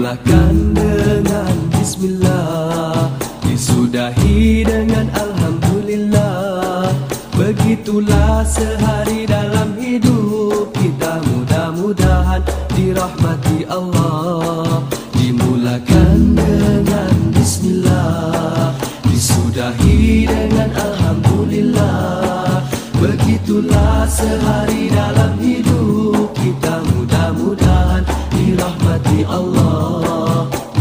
Dimulakan dengan Bismillah, disudahi dengan Alhamdulillah. Begitulah sehari dalam hidup kita, mudah-mudahan dirahmati Allah. Dimulakan dengan Bismillah, disudahi dengan Alhamdulillah. Begitulah sehari dalam hidup kita, mudah-mudahan dirahmati Allah.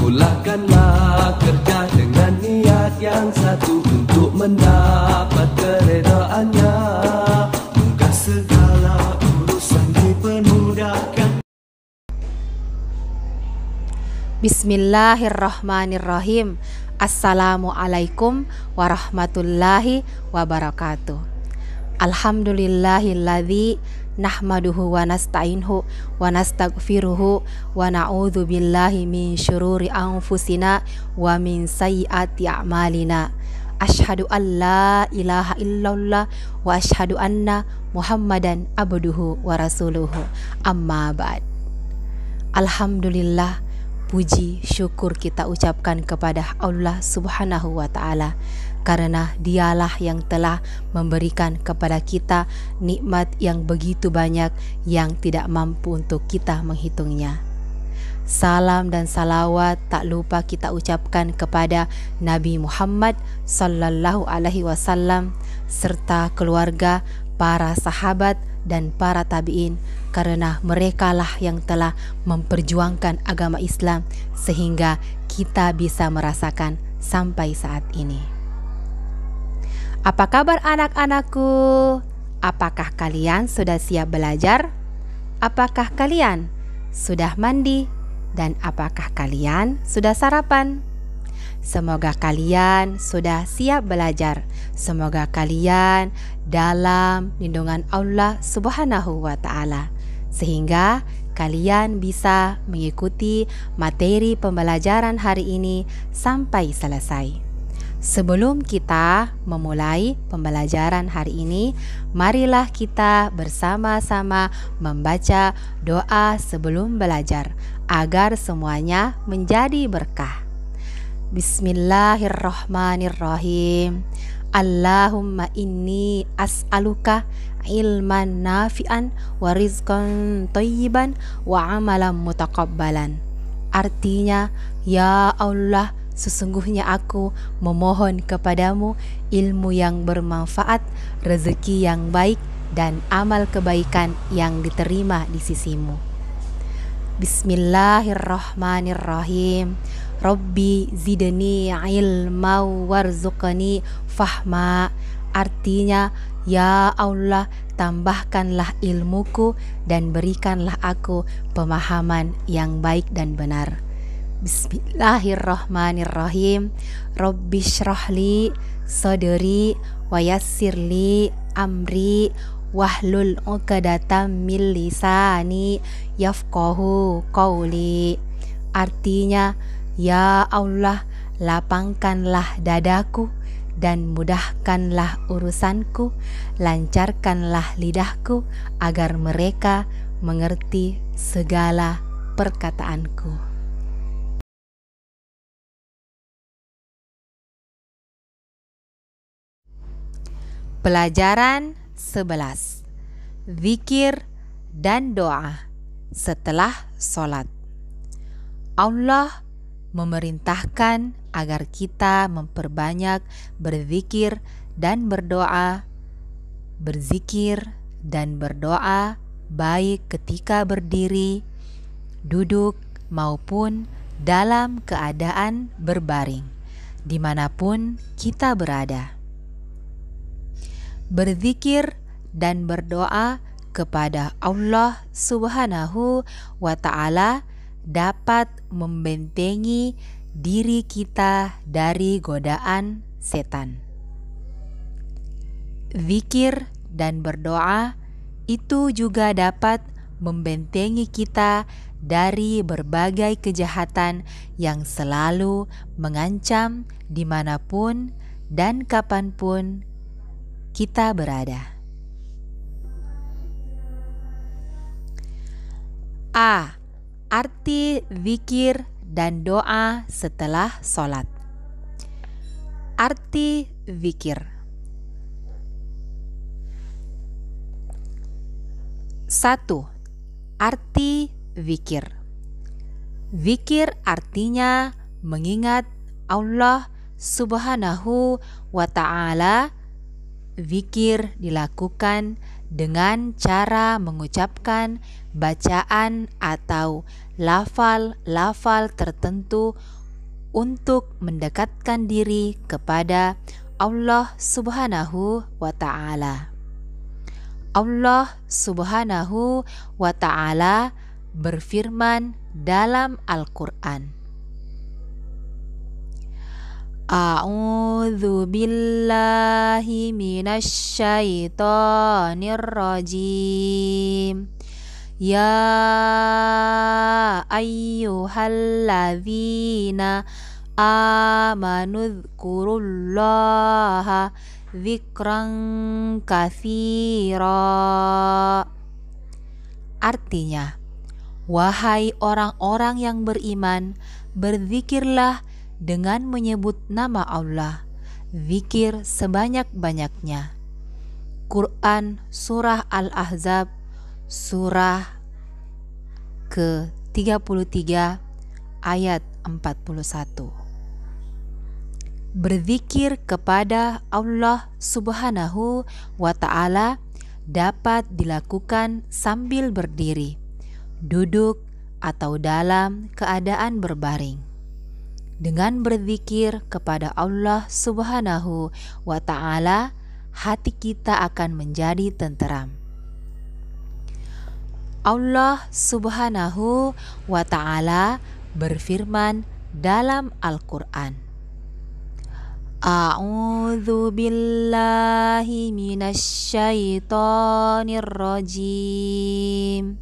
Mulakanlah kerja dengan niat yang satu untuk mendapat keredaannya. Moga segala urusan dipermudahkan. Bismillahirrahmanirrahim. Assalamualaikum warahmatullahi wabarakatuh. Alhamdulillahilladzi nahmaduhu wa nasta'inhu wa nastaghfiruhu wa na'udzu billahi min syururi anfusina wa min sayyiati a'malina. Asyhadu an la ilaha illallah wa asyhadu anna Muhammadan abduhu wa rasuluhu. Amma ba'd. Alhamdulillah, puji syukur kita ucapkan kepada Allah Subhanahu wa ta'ala, karena dialah yang telah memberikan kepada kita nikmat yang begitu banyak yang tidak mampu untuk kita menghitungnya. Salam dan salawat tak lupa kita ucapkan kepada Nabi Muhammad sallallahu alaihi wasallam serta keluarga, para sahabat dan para tabi'in, karena merekalah yang telah memperjuangkan agama Islam sehingga kita bisa merasakan sampai saat ini. Apa kabar anak-anakku? Apakah kalian sudah siap belajar? Apakah kalian sudah mandi? Dan apakah kalian sudah sarapan? Semoga kalian sudah siap belajar. Semoga kalian dalam lindungan Allah Subhanahu wa ta'ala, sehingga kalian bisa mengikuti materi pembelajaran hari ini sampai selesai. Sebelum kita memulai pembelajaran hari ini, marilah kita bersama-sama membaca doa sebelum belajar agar semuanya menjadi berkah. Bismillahirrahmanirrahim. Allahumma inni as'aluka ilman nafi'an wa rizqan thayyiban wa amalan mutaqabbalan. Artinya, ya Allah, sesungguhnya aku memohon kepadamu ilmu yang bermanfaat, rezeki yang baik, dan amal kebaikan yang diterima di sisimu. Bismillahirrahmanirrahim. Rabbi zidni ilma warzuqni fahma. Artinya, ya Allah, tambahkanlah ilmuku dan berikanlah aku pemahaman yang baik dan benar. Bismillahirrahmanirrahim. Rabbi syrahli sadri wa yassirli amri wahlul 'uqdatam min lisani yafqahu qawli. Artinya, ya Allah, lapangkanlah dadaku dan mudahkanlah urusanku, lancarkanlah lidahku agar mereka mengerti segala perkataanku. Pelajaran 11. Zikir dan doa setelah sholat. Allah memerintahkan agar kita memperbanyak berzikir dan berdoa. Berzikir dan berdoa baik ketika berdiri, duduk, maupun dalam keadaan berbaring, dimanapun kita berada. Berzikir dan berdoa kepada Allah Subhanahu wa ta'ala dapat membentengi diri kita dari godaan setan. Zikir dan berdoa itu juga dapat membentengi kita dari berbagai kejahatan yang selalu mengancam dimanapun dan kapanpun kita berada. A. Arti zikir dan doa setelah sholat. Arti zikir. 1. Arti zikir. Zikir artinya mengingat Allah Subhanahu wa ta'ala. Zikir dilakukan dengan cara mengucapkan bacaan atau lafal-lafal tertentu untuk mendekatkan diri kepada Allah Subhanahu wa ta'ala. Allah Subhanahu wa ta'ala berfirman dalam Al-Quran, A'udzu billahi minasy syaithanir rajim. Ya ayyuhalladzina amanu dzkurullaha dzikran katsira. Artinya, wahai orang-orang yang beriman, berzikirlah dengan menyebut nama Allah, zikir sebanyak-banyaknya. Quran Surah Al-Ahzab, surah ke-33 ayat 41. Berzikir kepada Allah Subhanahu wa ta'ala dapat dilakukan sambil berdiri, duduk, atau dalam keadaan berbaring. Dengan berzikir kepada Allah Subhanahu wa ta'ala, hati kita akan menjadi tenteram. Allah Subhanahu wa ta'ala berfirman dalam Al-Quran, A'udzu billahi minasy syaithanir rajim.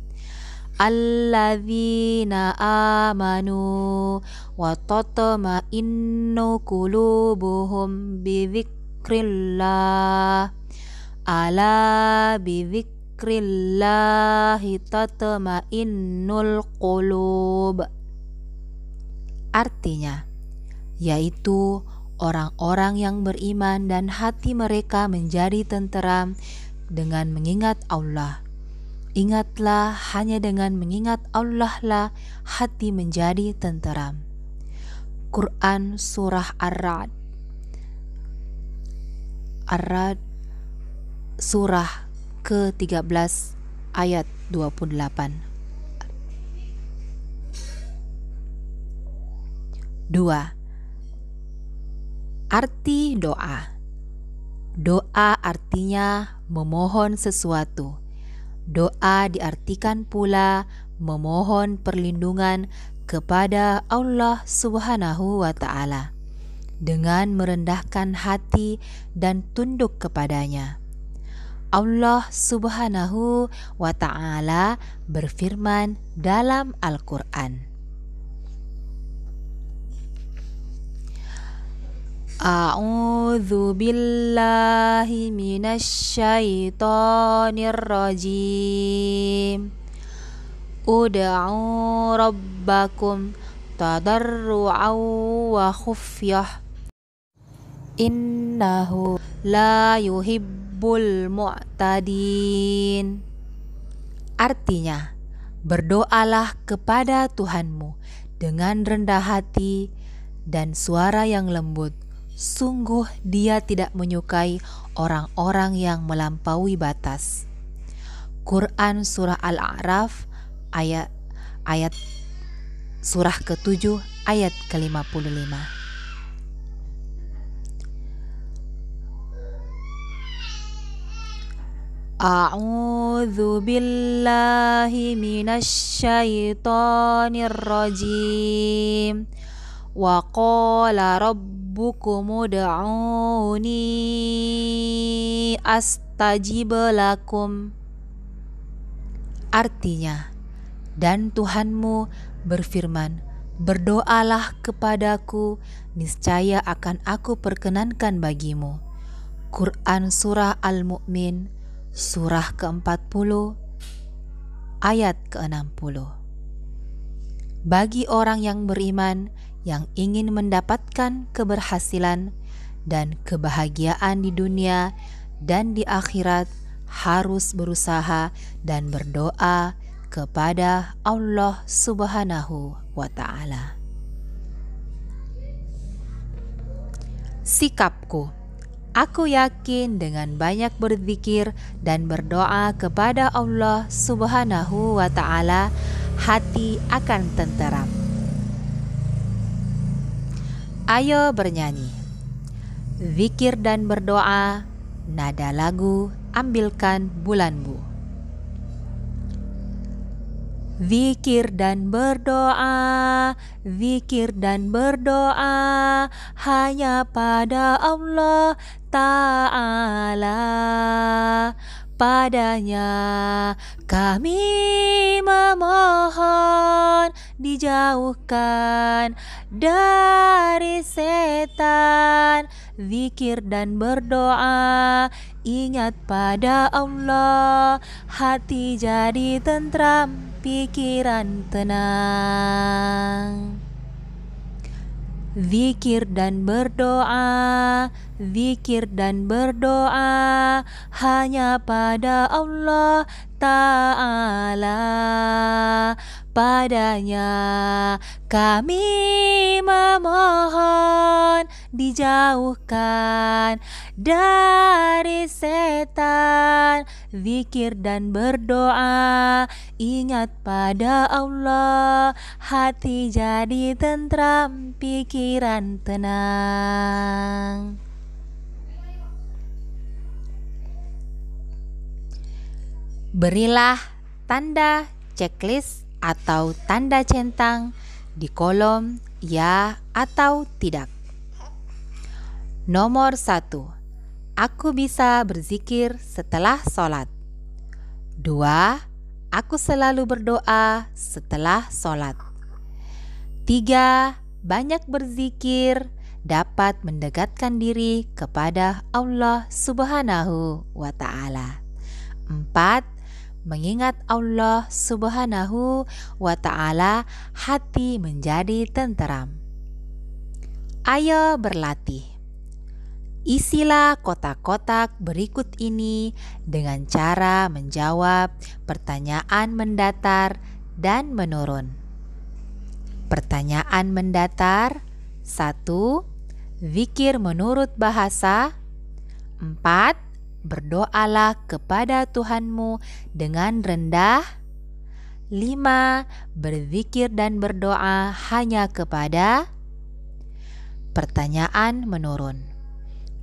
Alladzina amanu wa tatma'innu qulubuhum bidzikrillah. Ala bidzikrillahi tatma'innul qulub. Artinya, yaitu orang-orang yang beriman dan hati mereka menjadi tenteram dengan mengingat Allah. Ingatlah, hanya dengan mengingat Allah lah hati menjadi tenteram. Quran Surah Ar-Ra'd, surah ke-13 ayat 28. 2. Arti doa. Doa artinya memohon sesuatu. Doa diartikan pula memohon perlindungan kepada Allah Subhanahu wa ta'ala dengan merendahkan hati dan tunduk kepadanya. Allah Subhanahu wa ta'ala berfirman dalam Al-Quran, A'udzu billahi minasy syaithanir rajim. Ud'u rabbakum tadarru'an wa khufyah. Innahu la yuhibbul mu'tadin. Artinya, berdoalah kepada Tuhanmu dengan rendah hati dan suara yang lembut. Sungguh Dia tidak menyukai orang-orang yang melampaui batas. Quran Surah Al-A'raf ayat surah ke-7 ayat ke-55. A'udzu billahi minasy syaithanir rajim. Wa qala rabbukum ud'uni astajib lakum. Artinya, dan Tuhanmu berfirman, berdoalah kepadaku, niscaya akan aku perkenankan bagimu. Quran Surah Al-Mu'min, surah ke-40 ayat ke-60. Bagi orang yang beriman yang ingin mendapatkan keberhasilan dan kebahagiaan di dunia dan di akhirat, harus berusaha dan berdoa kepada Allah Subhanahu wa Ta'ala. Sikapku, aku yakin dengan banyak berzikir dan berdoa kepada Allah Subhanahu wa Ta'ala, hati akan tenteram. Ayo bernyanyi. Zikir dan berdoa, nada lagu, ambilkan bulanmu. Zikir dan berdoa, zikir dan berdoa, hanya pada Allah Ta'ala. Padanya kami memohon, dijauhkan dari setan. Zikir dan berdoa, ingat pada Allah, hati jadi tentram, pikiran tenang. Zikir dan berdoa, zikir dan berdoa, hanya pada Allah Ta'ala. Padanya kami memohon, dijauhkan dari setan. Zikir dan berdoa, ingat pada Allah, hati jadi tentram, pikiran tenang. Berilah tanda checklist atau tanda centang di kolom ya atau tidak. Nomor 1. Aku bisa berzikir setelah sholat. 2. Aku selalu berdoa setelah sholat. 3. Banyak berzikir dapat mendekatkan diri kepada Allah Subhanahu wa Ta'ala. 4. Mengingat Allah Subhanahu wa Ta'ala, hati menjadi tenteram. Ayo berlatih. Isilah kotak-kotak berikut ini dengan cara menjawab pertanyaan mendatar dan menurun. Pertanyaan mendatar: 1. Zikir menurut bahasa. 4. Berdoalah kepada Tuhanmu dengan rendah. 5. Berzikir dan berdoa hanya kepada. Pertanyaan menurun.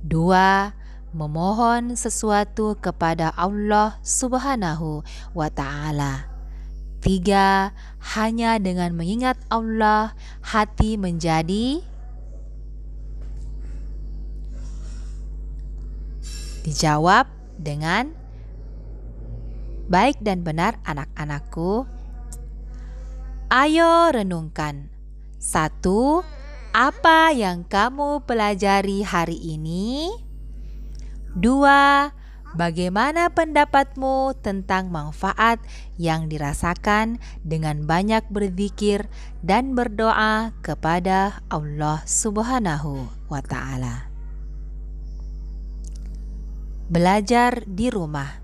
2. Memohon sesuatu kepada Allah Subhanahu wa Ta'ala. 3. Hanya dengan mengingat Allah, hati menjadi. Dijawab dengan baik dan benar anak-anakku. Ayo renungkan. 1. Apa yang kamu pelajari hari ini? 2. Bagaimana pendapatmu tentang manfaat yang dirasakan dengan banyak berzikir dan berdoa kepada Allah Subhanahu wa Ta'ala? Belajar di rumah.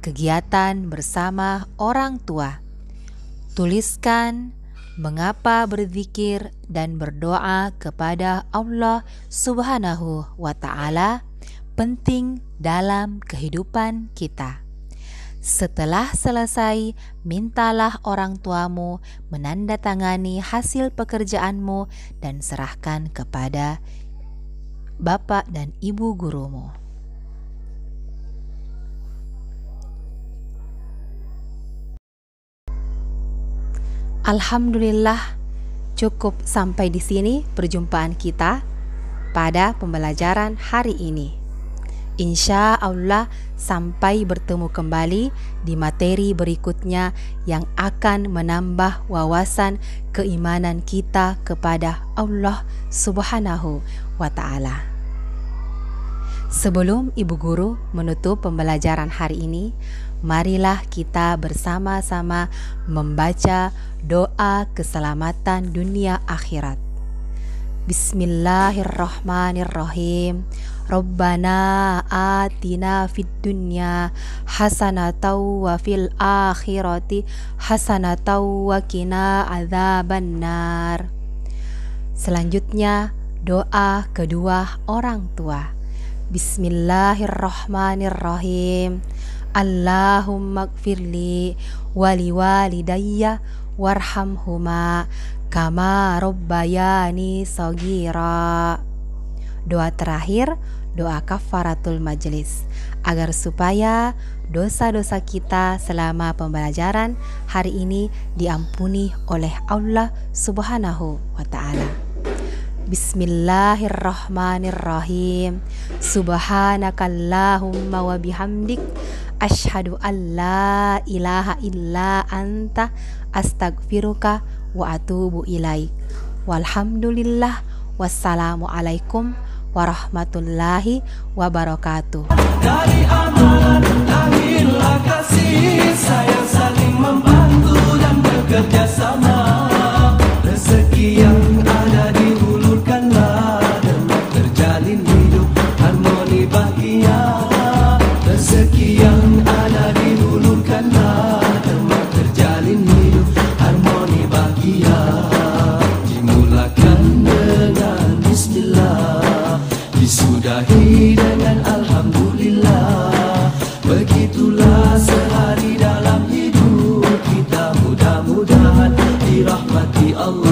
Kegiatan bersama orang tua. Tuliskan mengapa berzikir dan berdoa kepada Allah Subhanahu wa Ta'ala penting dalam kehidupan kita. Setelah selesai, mintalah orang tuamu menandatangani hasil pekerjaanmu dan serahkan kepada bapak dan ibu gurumu. Alhamdulillah, cukup sampai di sini perjumpaan kita pada pembelajaran hari ini. Insya Allah sampai bertemu kembali di materi berikutnya yang akan menambah wawasan keimanan kita kepada Allah Subhanahu wa Ta'ala. Sebelum Ibu Guru menutup pembelajaran hari ini, marilah kita bersama-sama membaca doa keselamatan dunia akhirat. Bismillahirrahmanirrahim. Rabbana atina fid dunya hasanatan wa fil akhirati hasanatan wa qina adzabannar. Selanjutnya doa kedua orang tua. Bismillahirrahmanirrahim. Allahumma gfirli wali walidayya warhamhuma kama rabbayani shaghira. Doa terakhir, doa kafaratul majlis, agar supaya dosa-dosa kita selama pembelajaran hari ini diampuni oleh Allah Subhanahu wa ta'ala. Bismillahirrahmanirrahim. Subhanakallahumma wa bihamdik asyhadu an la ilaha illa anta astaghfiruka wa atubu ilaik. Walhamdulillah. Wassalamualaikum warahmatullahi wabarakatuh. Dari amalan lahirlah kasih sayang, saling membantu dan bekerja sama. Rezeki yang ada dihulurkanlah, dengan terjalin hidup harmoni bahagia. Rezeki yang ada dihulurkanlah, dengan terjalin hidup harmoni bahagia. Dimulakan dengan bismillah, disudahi dengan alhamdulillah. Begitulah sehari dalam hidup kita, mudah-mudahan dirahmati Allah.